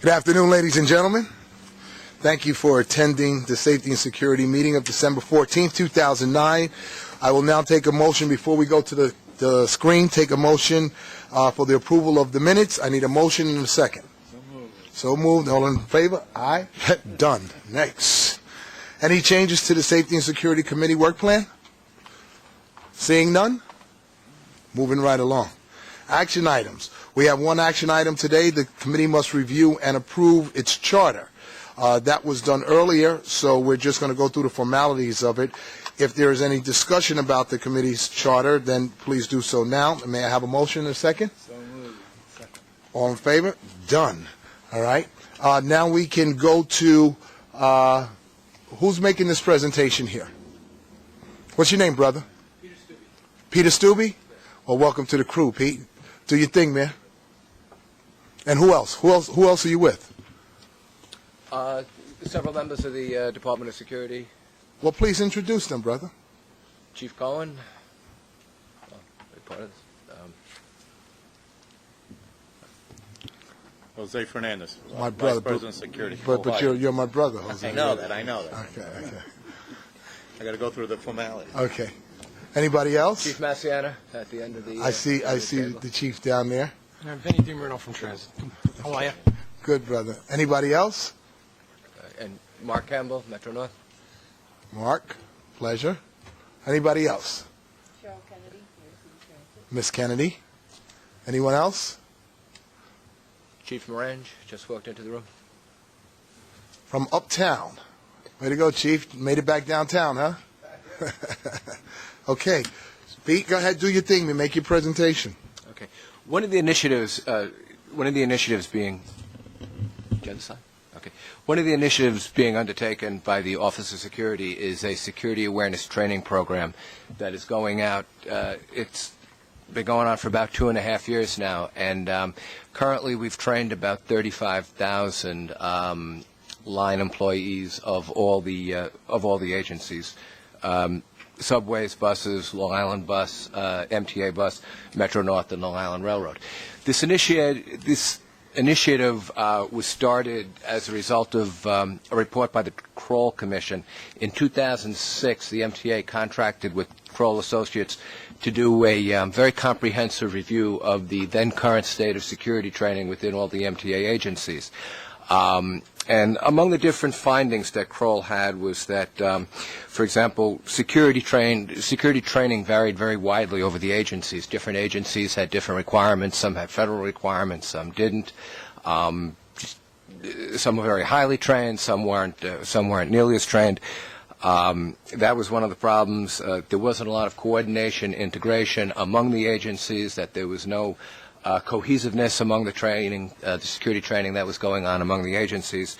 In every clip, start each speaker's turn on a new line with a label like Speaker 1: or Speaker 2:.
Speaker 1: Good afternoon, ladies and gentlemen. Thank you for attending the Safety and Security meeting of December 14th, 2009. I will now take a motion before we go to the screen. Take a motion for the approval of the minutes. I need a motion and a second. So moved. All in favor? Aye. Done. Next. Any changes to the Safety and Security Committee work plan? Seeing none? Moving right along. Action items. We have one action item today. The committee must review and approve its charter. That was done earlier, so we're just going to go through the formalities of it. If there is any discussion about the committee's charter, then please do so now. May I have a motion in a second?
Speaker 2: So moved. Second.
Speaker 1: All in favor? Done. All right. Now we can go to who's making this presentation here? What's your name, brother?
Speaker 2: Peter Stubbe.
Speaker 1: Peter Stubbe? Well, welcome to the crew, Pete. Do your thing, man. And who else? Who else are you with?
Speaker 2: Several members of the Department of Security.
Speaker 1: Well, please introduce them, brother.
Speaker 2: Chief Cohen. Part of this.
Speaker 3: Jose Fernandez,
Speaker 1: My brother,
Speaker 3: Vice President of Security.
Speaker 1: But you're my brother, Jose.
Speaker 3: I know that.
Speaker 1: Okay.
Speaker 3: I got to go through the formality.
Speaker 1: Okay. Anybody else?
Speaker 2: Chief Massiana at the end of the.
Speaker 1: I see the chief down there.
Speaker 4: I'm Vinny DiMarino from Transit. How are you?
Speaker 1: Good, brother. Anybody else?
Speaker 2: And Mark Campbell, Metro North.
Speaker 1: Mark, pleasure. Anybody else?
Speaker 5: Cheryl Kennedy, Transit.
Speaker 1: Miss Kennedy. Anyone else?
Speaker 2: Chief Morange just walked into the room.
Speaker 1: From uptown. Way to go, Chief. Made it back downtown, huh? Okay. Pete, go ahead, do your thing, man. Make your presentation.
Speaker 2: Okay. One of the initiatives being. Genocide? Okay. One of the initiatives being undertaken by the Office of Security is a security awareness training program that is going out. It's been going on for about 2.5 years now, and currently we've trained about 35,000 line employees of all the agencies. Subways, buses, Long Island Bus, MTA Bus, Metro North, and Long Island Railroad. This initiative was started as a result of a report by the Kroll Commission. In 2006, the MTA contracted with Kroll Associates to do a very comprehensive review of the then current state of security training within all the MTA agencies. And among the different findings that Kroll had was that, for example, security training varied very widely over the agencies. Different agencies had different requirements. Some had federal requirements, some didn't. Some were very highly trained, some weren't nearly as trained. That was one of the problems. There wasn't a lot of coordination, integration among the agencies, that there was no cohesiveness among the security training that was going on among the agencies.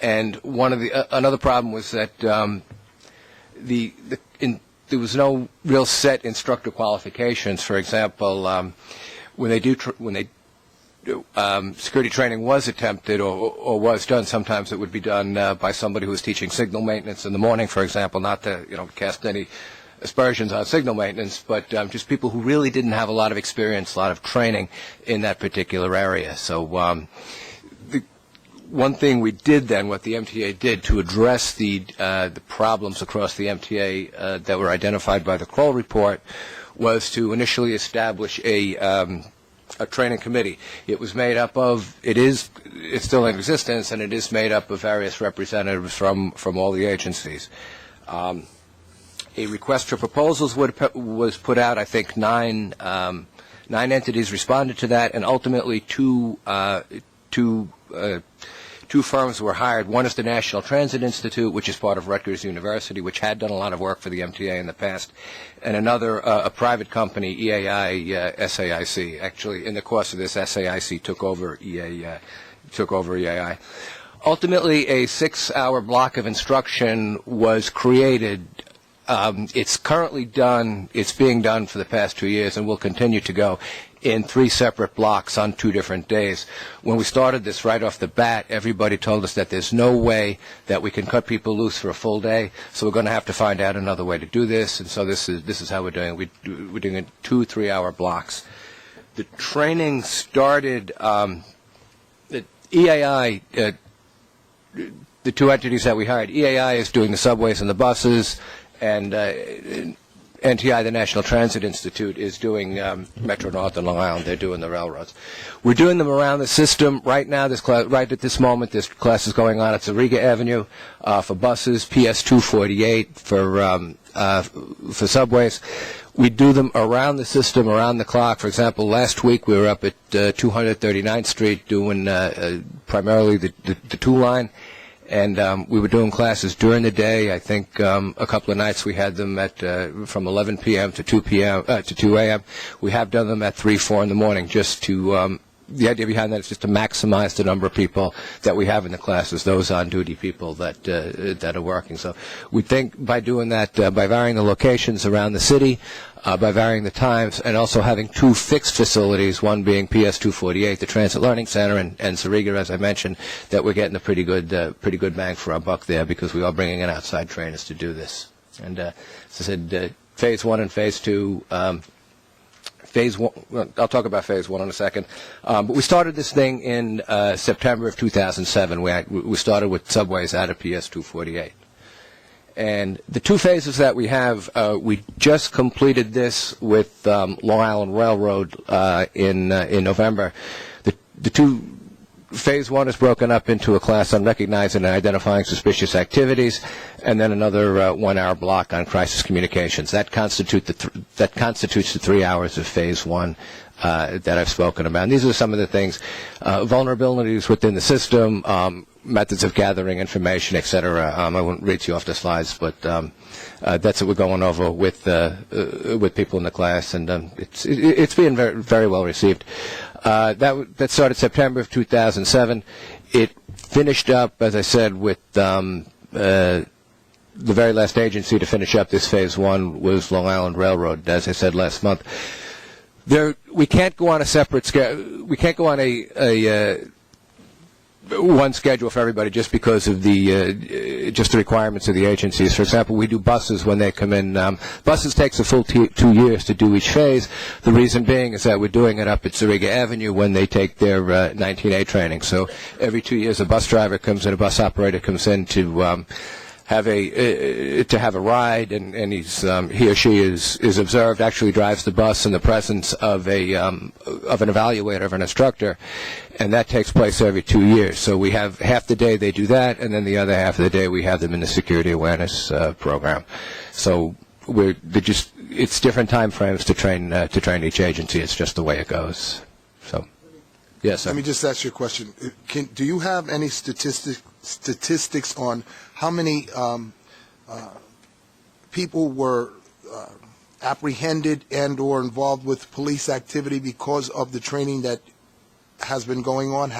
Speaker 2: And another problem was that there was no real set instructor qualifications. For example, when security training was attempted or was done, sometimes it would be done by somebody who was teaching signal maintenance in the morning, for example, not to cast any aspersions on signal maintenance, but just people who really didn't have a lot of experience, a lot of training in that particular area. So the one thing we did then, what the MTA did to address the problems across the MTA that were identified by the Kroll report, was to initially establish a training committee. It was made up of, it's still in existence, and it is made up of various representatives from all the agencies. A request for proposals was put out. I think nine entities responded to that, and ultimately two firms were hired. One is the National Transit Institute, which is part of Rutgers University, which had done a lot of work for the MTA in the past, and another, a private company, SAIC. Actually, in the course of this, SAIC took over EAI. Ultimately, a 6-hour block of instruction was created. It's currently done. It's being done for the past 2 years, and will continue to go in 3 separate blocks on 2 different days. When we started this right off the bat, everybody told us that there's no way that we can cut people loose for a full day, so we're going to have to find out another way to do this. And so this is how we're doing it. We're doing it 2 3-hour blocks. The training started. EAI, the two entities that we hired, EAI is doing the subways and the buses, and NTI, the National Transit Institute, is doing Metro North and Long Island. They're doing the railroads. We're doing them around the system. Right now, right at this moment, this class is going on at Zariga Avenue for buses, PS 248 for subways. We do them around the system, around the clock. For example, last week we were up at 239th Street doing primarily the 2 line. And we were doing classes during the day. I think a couple of nights we had them at from 11 p.m. to 2 p.m. To 2 a.m. We have done them at 3, 4 in the morning. Just to the idea behind that is just to maximize the number of people that we have in the classes, those on-duty people that are working. So we think by doing that, by varying the locations around the city, by varying the times, and also having 2 fixed facilities, one being PS 248, the Transit Learning Center, and Zariga, as I mentioned, that we're getting a pretty good bang for our buck there, because we are bringing in outside trainers to do this. And as I said, Phase 1 and Phase 2. Phase 1, well, I'll talk about Phase 1 in a second. But we started this thing in September of 2007. We started with subways out of PS 248. And the 2 phases that we have, we just completed this with Long Island Railroad in November. Phase 1 is broken up into a class on recognizing and identifying suspicious activities, and then another 1-hour block on crisis communications. That constitutes the 3 hours of Phase 1 that I've spoken about. And these are some of the things: vulnerabilities within the system, methods of gathering information, etc. I won't read to you off the slides, but that's what we're going over with people in the class, and it's being very, very well received. That started September of 2007. It finished up, as I said, with the very last agency to finish up this Phase 1 was Long Island Railroad, as I said last month. We can't go on a separate schedule. We can't go on a one schedule for everybody just because of the requirements of the agencies. For example, we do buses when they come in. Buses takes a full 2 years to do each phase. The reason being is that we're doing it up at Zariga Avenue when they take their 19A training. So every 2 years, a bus driver comes in, a bus operator comes in to have a ride, and he or she is observed, actually drives the bus in the presence of an evaluator, of an instructor, and that takes place every 2 years. So we have half the day they do that, and then the other half of the day we have them in the security awareness program. So it's different time frames to train each agency. It's just the way it goes. So yes, sir.
Speaker 1: Let me just ask you a question. Do you have any statistics on how many people were apprehended and or involved with police activity because of the training that has been going on?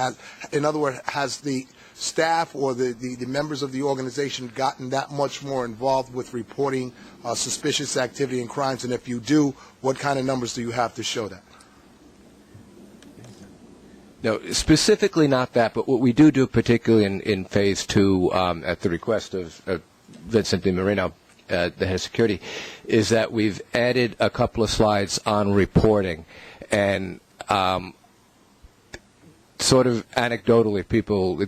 Speaker 1: In other words, has the staff or the members of the organization gotten that much more involved with reporting suspicious activity and crimes? And if you do, what kind of numbers do you have to show that?
Speaker 2: No, specifically not that, but what we do, particularly in Phase 2, at the request of Vincent DiMarino, the head of security, is that we've added a couple of slides on reporting. And sort of anecdotally,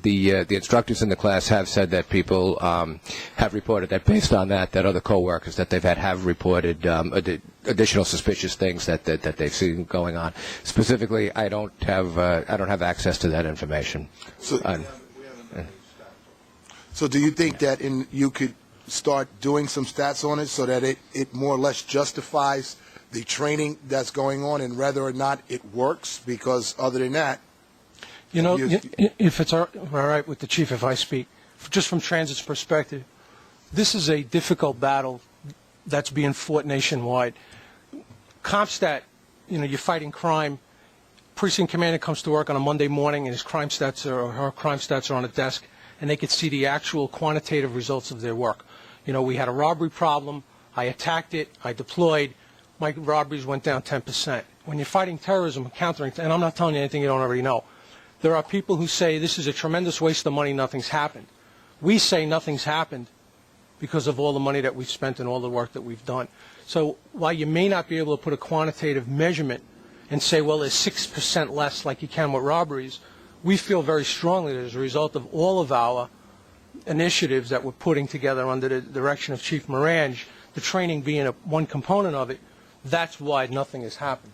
Speaker 2: the instructors in the class have said that people have reported that based on that other coworkers that they've had have reported additional suspicious things that they've seen going on. Specifically, I don't have access to that information.
Speaker 1: So do you think that you could start doing some stats on it so that it more or less justifies the training that's going on and whether or not it works? Because other than that,
Speaker 4: if it's all right with the chief, if I speak, just from Transit's perspective, this is a difficult battle that's being fought nationwide. CompStat, you're fighting crime. Precinct commander comes to work on a Monday morning and his crime stats or her crime stats are on a desk, and they could see the actual quantitative results of their work. We had a robbery problem. I attacked it. I deployed. My robberies went down 10%. When you're fighting terrorism and countering, and I'm not telling you anything you don't already know, there are people who say this is a tremendous waste of money, nothing's happened. We say nothing's happened because of all the money that we've spent and all the work that we've done. So while you may not be able to put a quantitative measurement and say, well, there's 6% less like you can with robberies, we feel very strongly that as a result of all of our initiatives that we're putting together under the direction of Chief Morange, the training being one component of it, that's why nothing has happened.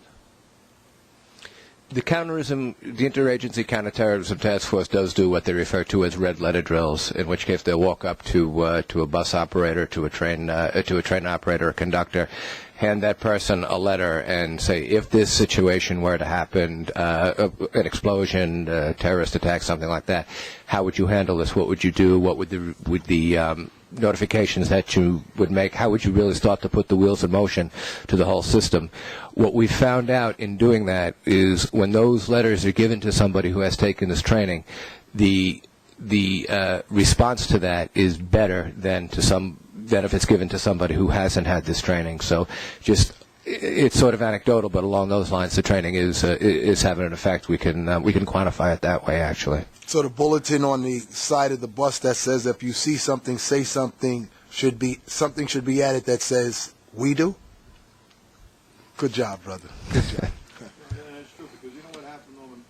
Speaker 2: The interagency counterterrorism task force does do what they refer to as red letter drills, in which case they'll walk up to a bus operator, to a train operator, a conductor, hand that person a letter and say, if this situation were to happen, an explosion, terrorist attack, something like that, how would you handle this? What would you do? What would the notifications that you would make, how would you really start to put the wheels in motion to the whole system? What we found out in doing that is when those letters are given to somebody who has taken this training, the response to that is better than if it's given to somebody who hasn't had this training. So it's sort of anecdotal, but along those lines, the training is having an effect. We can quantify it that way, actually.
Speaker 1: So the bulletin on the side of the bus that says if you see something, say something, should be added that says, we do? Good job, brother. Good job.
Speaker 6: Yeah, it's true, because you know what happened, Norman?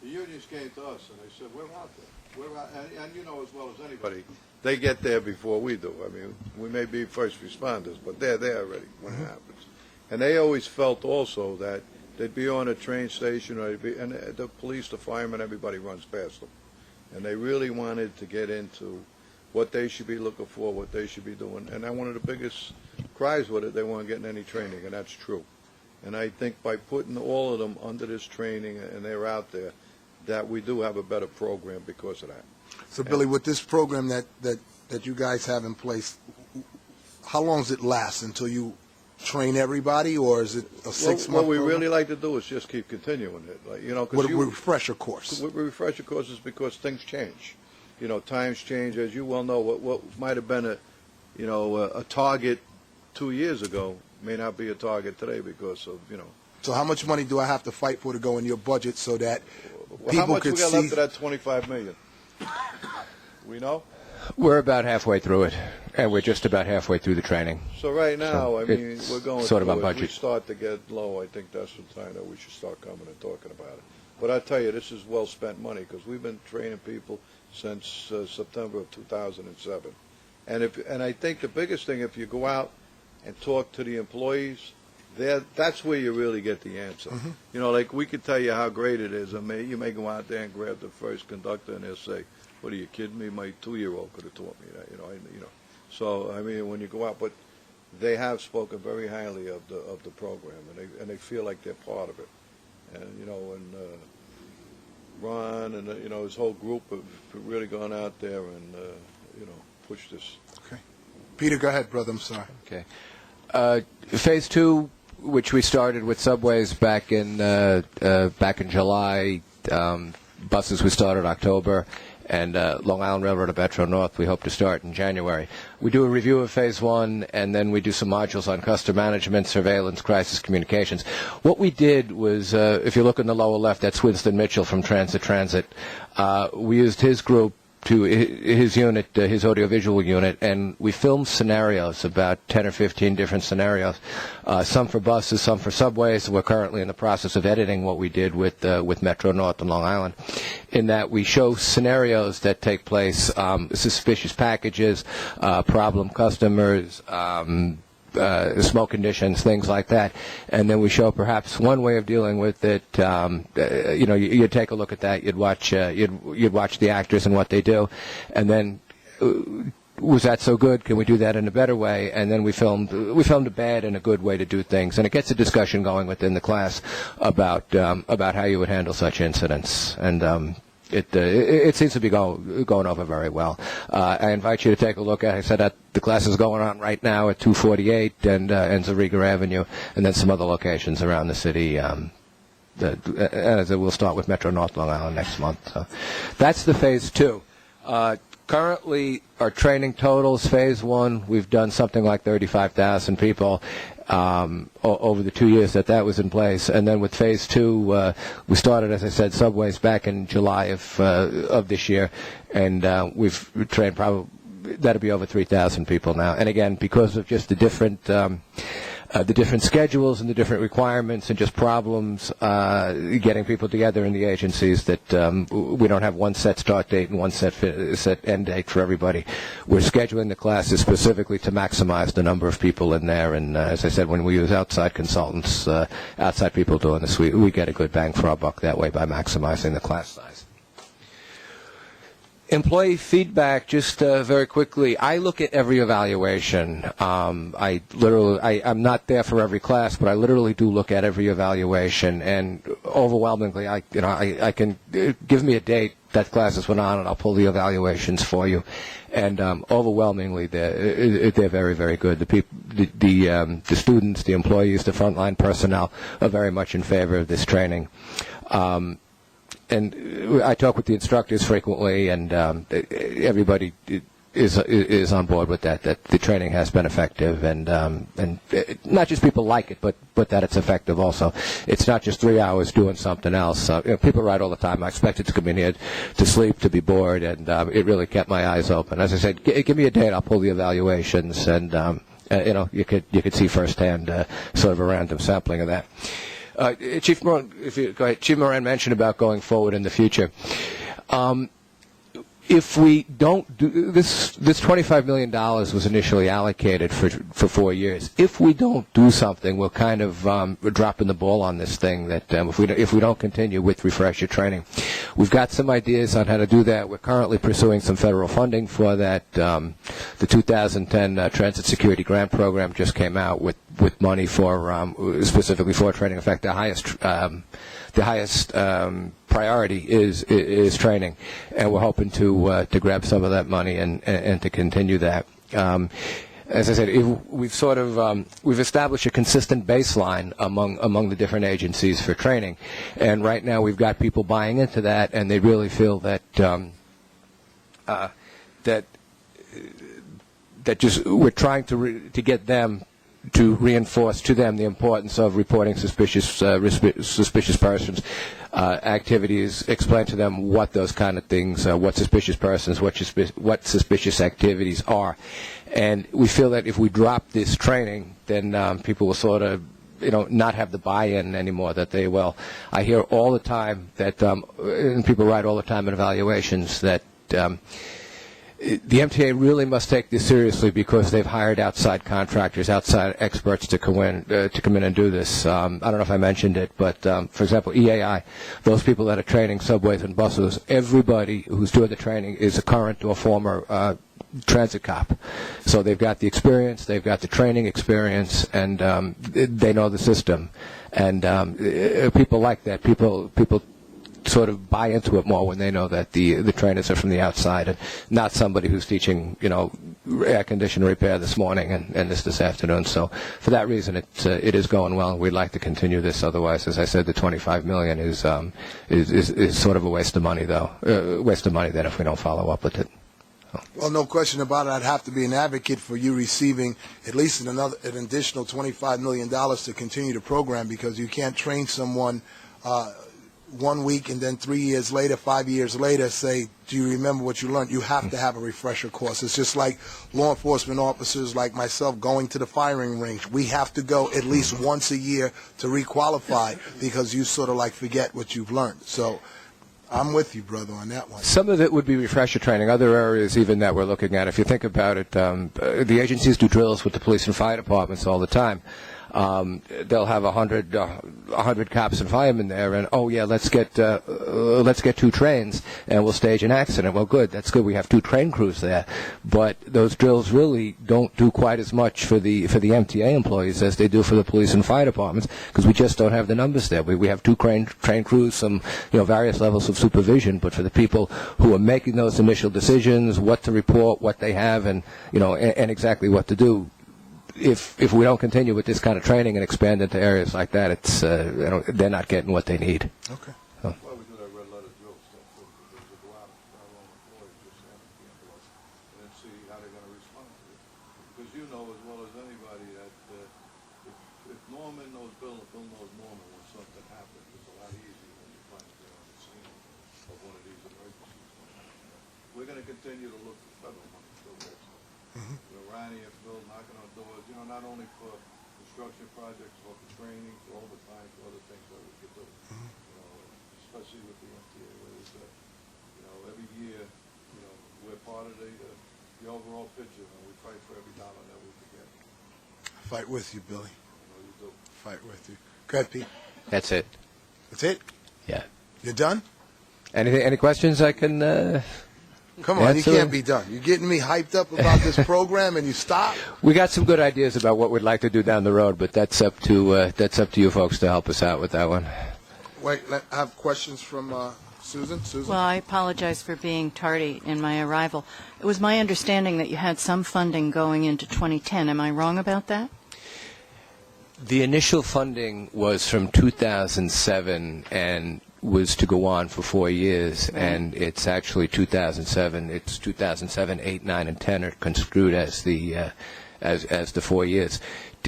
Speaker 6: The unions came to us and they said, we're out there. We're out, and you know as well as anybody, they get there before we do. I mean, we may be first responders, but they're there already when it happens. And they always felt also that they'd be on a train station, and the police, the firemen, everybody runs past them. And they really wanted to get into what they should be looking for, what they should be doing. And one of the biggest cries with it, they weren't getting any training, and that's true. And I think by putting all of them under this training, and they're out there, that we do have a better program because of that.
Speaker 1: So, Billy, with this program that you guys have in place, how long does it last until you train everybody, or is it a 6-month
Speaker 6: What we
Speaker 1: program?
Speaker 6: really like to do is just keep continuing it, like, you know,
Speaker 1: With
Speaker 6: because
Speaker 1: a refresher course.
Speaker 6: With refresher courses, because things change. You know, times change, as you well know. What might have been a target 2 years ago may not be a target today because of, you know.
Speaker 1: So how much money do I have to fight for to go in your budget so that
Speaker 6: How
Speaker 1: people
Speaker 6: much
Speaker 1: could
Speaker 6: we got
Speaker 1: see?
Speaker 6: left of that $25 million? We know.
Speaker 2: We're about halfway through it, and we're just about halfway through the training.
Speaker 6: So right now,
Speaker 2: So
Speaker 6: I mean,
Speaker 2: it's
Speaker 6: we're going
Speaker 2: sort of
Speaker 6: through
Speaker 2: on
Speaker 6: it.
Speaker 2: budget.
Speaker 6: We start to get low. I think that's the time that we should start coming and talking about it. But I tell you, this is well spent money because we've been training people since September of 2007. And I think the biggest thing, if you go out and talk to the employees, that's where you really get the answer.
Speaker 1: Mm-hmm.
Speaker 6: You know, like we could tell you how great it is. I mean, you may go out there and grab the first conductor and they'll say, "What are you kidding me? My 2-year-old could have taught me that." You know. So I mean, when you go out, but they have spoken very highly of the program, and they feel like they're part of it. And you know, and Ron and his whole group have really gone out there and pushed this.
Speaker 1: Okay. Peter, go ahead, brother. I'm sorry.
Speaker 2: Okay. Phase 2, which we started with subways back in July, buses we started October, and Long Island Railroad at Metro North we hope to start in January. We do a review of Phase 1, and then we do some modules on customer management, surveillance, crisis communications. What we did was, if you look in the lower left, that's Winston Mitchell from Transit. We used his group to his unit, his audiovisual unit, and we filmed scenarios, about 10 or 15 different scenarios, some for buses, some for subways. We're currently in the process of editing what we did with Metro North and Long Island, in that we show scenarios that take place, suspicious packages, problem customers, smoke conditions, things like that, and then we show perhaps one way of dealing with it. You'd take a look at that. You'd watch the actors and what they do, and then was that so good? Can we do that in a better way? And then we filmed a bad and a good way to do things, and it gets a discussion going within the class about how you would handle such incidents. And it seems to be going over very well. I invite you to take a look at it. I said that the class is going on right now at 248 and Zariga Avenue, and then some other locations around the city. We'll start with Metro North Long Island next month. So that's the Phase 2. Currently, our training totals, Phase 1, we've done something like 35,000 people over the 2 years that was in place. And then with Phase 2, we started, as I said, subways back in July of this year, and we've trained probably, that'll be over 3,000 people now. And again, because of just the different the different schedules and the different requirements and just problems getting people together in the agencies, that we don't have one set start date and one set end date for everybody. We're scheduling the classes specifically to maximize the number of people in there, and as I said, when we use outside consultants, outside people doing this, we get a good bang for our buck that way by maximizing the class size. Employee feedback, just very quickly. I look at every evaluation. I'm not there for every class, but I literally do look at every evaluation. And overwhelmingly, I can give me a date that classes went on, and I'll pull the evaluations for you. And overwhelmingly, they're very, very good. The students, the employees, the frontline personnel are very much in favor of this training. And I talk with the instructors frequently, and everybody is on board with that the training has been effective, and not just people like it, but that it's effective also. It's not just 3 hours doing something else. People write all the time, I expected to come in here to sleep, to be bored, and it really kept my eyes open. As I said, give me a date, I'll pull the evaluations, and you could see firsthand sort of a random sampling of that. Chief Moran, go ahead. Chief Moran mentioned about going forward in the future. If we don't do this, $25 million was initially allocated for 4 years. If we don't do something, we're kind of we're dropping the ball on this thing. That if we don't continue with refresher training, we've got some ideas on how to do that. We're currently pursuing some federal funding for that. The 2010 Transit Security Grant Program just came out with money for specifically for training. In fact, the highest priority is training, and we're hoping to grab some of that money and to continue that. As I said, we've established a consistent baseline among the different agencies for training, and right now we've got people buying into that, and they really feel that just we're trying to get them to reinforce to them the importance of reporting suspicious persons activities, explain to them what those kind of things, what suspicious persons, what suspicious activities are. And we feel that if we drop this training, then people will sort of not have the buy-in anymore that they will. I hear all the time that, and people write all the time in evaluations, that the MTA really must take this seriously because they've hired outside contractors, outside experts to come in and do this. I don't know if I mentioned it, but for example, EAI, those people that are training subways and buses, everybody who's doing the training is a current or former transit cop. So they've got the experience, they've got the training experience, and they know the system. And people like that. People sort of buy into it more when they know that the trainers are from the outside and not somebody who's teaching, air conditioner repair this morning and this afternoon. So for that reason, it is going well, and we'd like to continue this. Otherwise, as I said, the $25 million is sort of a waste of money, though. Waste of money then if we don't follow up with it.
Speaker 1: Well, no question about it. I'd have to be an advocate for you receiving at least an additional $25 million to continue the program, because you can't train someone 1 week and then 3 years later, 5 years later, say, do you remember what you learned? You have to have a refresher course. It's just like law enforcement officers like myself going to the firing range. We have to go at least once a year to requalify, because you sort of like forget what you've learned. So I'm with you, brother, on that one.
Speaker 2: Some of it would be refresher training. Other areas even that we're looking at, if you think about it, the agencies do drills with the police and fire departments all the time. They'll have 100 cops and firemen there, and let's get 2 trains, and we'll stage an accident. Well, good, that's good. We have 2 train crews there, but those drills really don't do quite as much for the MTA employees as they do for the police and fire departments, because we just don't have the numbers there. We have 2 train crews, some various levels of supervision, but for the people who are making those initial decisions, what to report, what they have, and exactly what to do. If we don't continue with this kind of training and expand into areas like that, it's they're not getting what they need.
Speaker 1: Okay.
Speaker 6: Why we do that red letter drill stuff, because they go out and our own employees just have to handle it and then see how they're going to respond to it. Because you know as well as anybody that if Norman knows Bill and Bill knows Norman, when something happens, it's a lot easier when you find there on the scene of one of these emergencies. We're going to continue to look for federal money for this. Ronnie and Bill knocking on doors, not only for the construction projects, for training, for overtime, for other things that we could do. Especially with the MTA, where it's, every year, we're part of the overall picture, and we fight for every dollar that we can get.
Speaker 1: Fight with you, Billy.
Speaker 6: You do.
Speaker 1: Fight with you. Go ahead, Pete.
Speaker 2: That's it.
Speaker 1: That's it?
Speaker 2: Yeah.
Speaker 1: You're done?
Speaker 2: Any questions I can?
Speaker 1: Come on, you
Speaker 2: Absolutely.
Speaker 1: can't be done. You're getting me hyped up about this program, and you stop?
Speaker 2: We got some good ideas about what we'd like to do down the road, but that's up to you folks to help us out with that one.
Speaker 1: Wait, I have questions from Susan. Susan?
Speaker 5: Well, I apologize for being tardy in my arrival. It was my understanding that you had some funding going into 2010. Am I wrong about that?
Speaker 2: The initial funding was from 2007 and was to go on for 4 years, and it's actually 2007. It's 2007, 8, 9, and 10 are construed as the 4 years.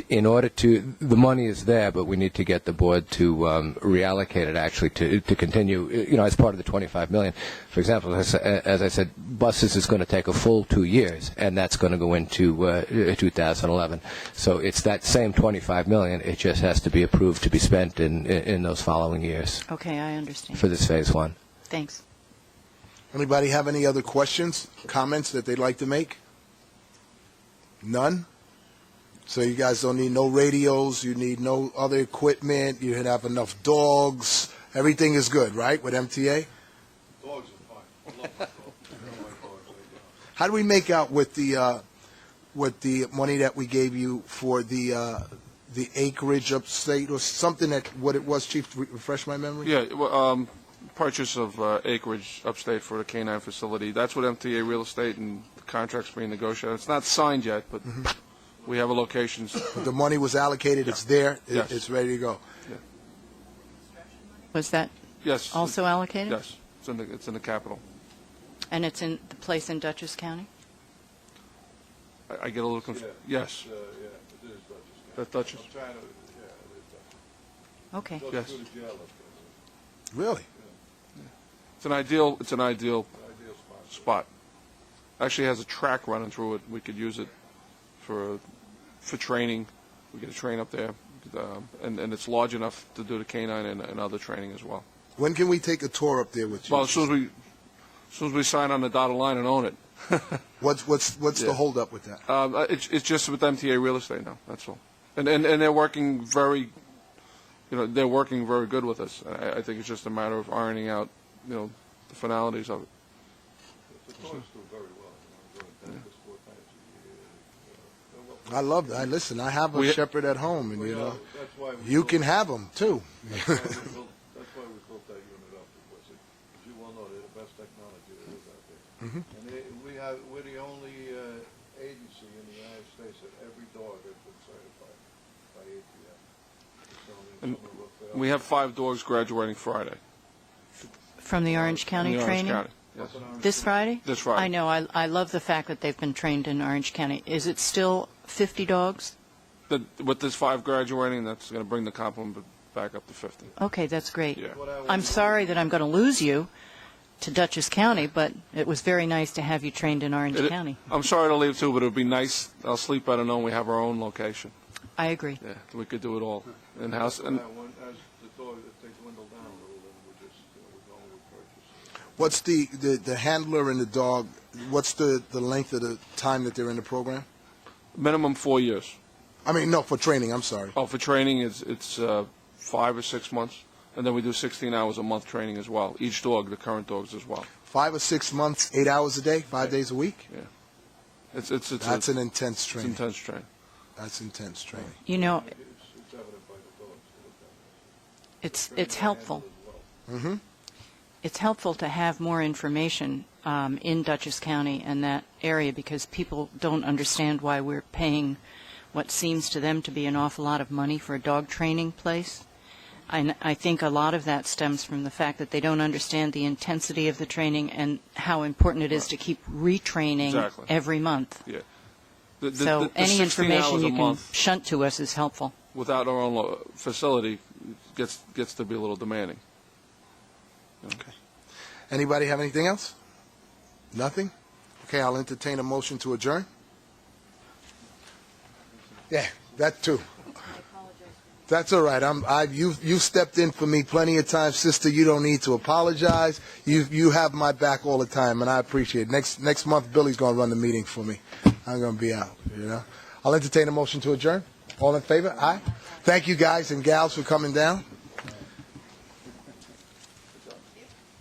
Speaker 2: In order to, the money is there, but we need to get the board to reallocate it actually to continue, as part of the $25 million. For example, as I said, buses is going to take a full 2 years, and that's going to go into 2011. So it's that same $25 million. It just has to be approved to be spent in those following years
Speaker 5: Okay, I understand.
Speaker 2: for this phase one.
Speaker 5: Thanks.
Speaker 1: Anybody have any other questions, comments that they'd like to make? None? So you guys don't need no radios, you need no other equipment, you have enough dogs, everything is good, right, with MTA?
Speaker 6: Dogs are fine. I love my dogs. I don't like dogs like that.
Speaker 1: How do we make out with the money that we gave you for the acreage upstate, or something that, what it was, Chief, refresh my memory?
Speaker 7: Yeah, purchase of acreage upstate for the K-9 facility. That's what MTA Real Estate and the contract's being negotiated. It's not signed yet, but we have a location.
Speaker 1: The money was allocated, it's there,
Speaker 7: Yes.
Speaker 1: it's ready to go.
Speaker 5: Was that
Speaker 7: Yes.
Speaker 5: also allocated?
Speaker 7: Yes, it's in the capital.
Speaker 5: And it's in the place in Dutchess County?
Speaker 7: I get a little confused. Yes,
Speaker 6: Yeah, it is Dutchess.
Speaker 7: that's Dutchess.
Speaker 6: I'm trying to, yeah, it is Dutchess.
Speaker 5: Okay.
Speaker 6: Goes
Speaker 7: Yes.
Speaker 6: through the jail up there.
Speaker 1: Really?
Speaker 7: It's an ideal
Speaker 6: Ideal spot.
Speaker 7: spot. Actually has a track running through it. We could use it for training. We get a train up there, and it's large enough to do the K-9 and other training as well.
Speaker 1: When can we take a tour up there with you?
Speaker 7: Well, as soon as we sign on the dotted line and own it.
Speaker 1: What's
Speaker 7: Yeah.
Speaker 1: the holdup with that?
Speaker 7: It's just with MTA Real Estate now. That's all. And they're working very, they're working very good with us. I think it's just a matter of ironing out, the finalities of it.
Speaker 6: The dogs do very well. Doing this 4 times a year. They're well-
Speaker 1: I love that. Listen, I have a
Speaker 7: We-
Speaker 1: shepherd at home, and
Speaker 6: That's why we
Speaker 1: you
Speaker 6: built-
Speaker 1: can have them too.
Speaker 6: That's why we built that unit up, because as you well know, they're the best technology there is out there. And we're the only agency in the United States that every dog has been certified by ATF.
Speaker 7: And we have 5 dogs graduating Friday.
Speaker 5: From the Orange County
Speaker 7: in Orange
Speaker 5: training?
Speaker 7: County. Yes.
Speaker 5: This Friday?
Speaker 7: This Friday.
Speaker 5: I know. I love the fact that they've been trained in Orange County. Is it still 50 dogs?
Speaker 7: With this 5 graduating, that's going to bring the complement back up to 50.
Speaker 5: Okay, that's great.
Speaker 7: Yeah.
Speaker 5: I'm sorry that I'm going to lose you to Dutchess County, but it was very nice to have you trained in Orange County.
Speaker 7: I'm sorry to leave too, but it would be nice. I'll sleep better knowing we have our own location.
Speaker 5: I agree.
Speaker 7: Yeah, we could do it all in-house. And
Speaker 6: As the dog, if they dwindle down a little, then we're going with purchase.
Speaker 1: What's the handler and the dog? What's the length of the time that they're in the program?
Speaker 7: minimum 4 years.
Speaker 1: I mean, no, for training. I'm sorry.
Speaker 7: Oh, for training, it's 5 or 6 months, and then we do 16 hours a month training as well. Each dog, the current dogs as well.
Speaker 1: 5 or 6 months, 8 hours a day, 5 days a week.
Speaker 7: Yeah, it's
Speaker 1: That's an intense
Speaker 7: it's
Speaker 1: training.
Speaker 7: intense training.
Speaker 1: That's intense training.
Speaker 5: You know,
Speaker 6: It's evident by the dogs.
Speaker 5: it's helpful.
Speaker 1: Mm-hmm.
Speaker 5: It's helpful to have more information in Dutchess County and that area, because people don't understand why we're paying what seems to them to be an awful lot of money for a dog training place. And I think a lot of that stems from the fact that they don't understand the intensity of the training and how important it is to keep retraining
Speaker 7: Exactly.
Speaker 5: every month.
Speaker 7: Yeah.
Speaker 5: So any
Speaker 7: 16
Speaker 5: information
Speaker 7: hours
Speaker 5: you
Speaker 7: a
Speaker 5: can
Speaker 7: month
Speaker 5: shunt to us is helpful.
Speaker 7: without our own facility gets to be a little demanding.
Speaker 1: Okay. Anybody have anything else? Nothing? Okay, I'll entertain a motion to adjourn. Yeah, that too. That's all right. You stepped in for me plenty of times, sister. You don't need to apologize. You have my back all the time, and I appreciate it. Next month, Billy's going to run the meeting for me. I'm going to be out, you know. I'll entertain a motion to adjourn. All in favor? Aye. Thank you, guys and gals, for coming down.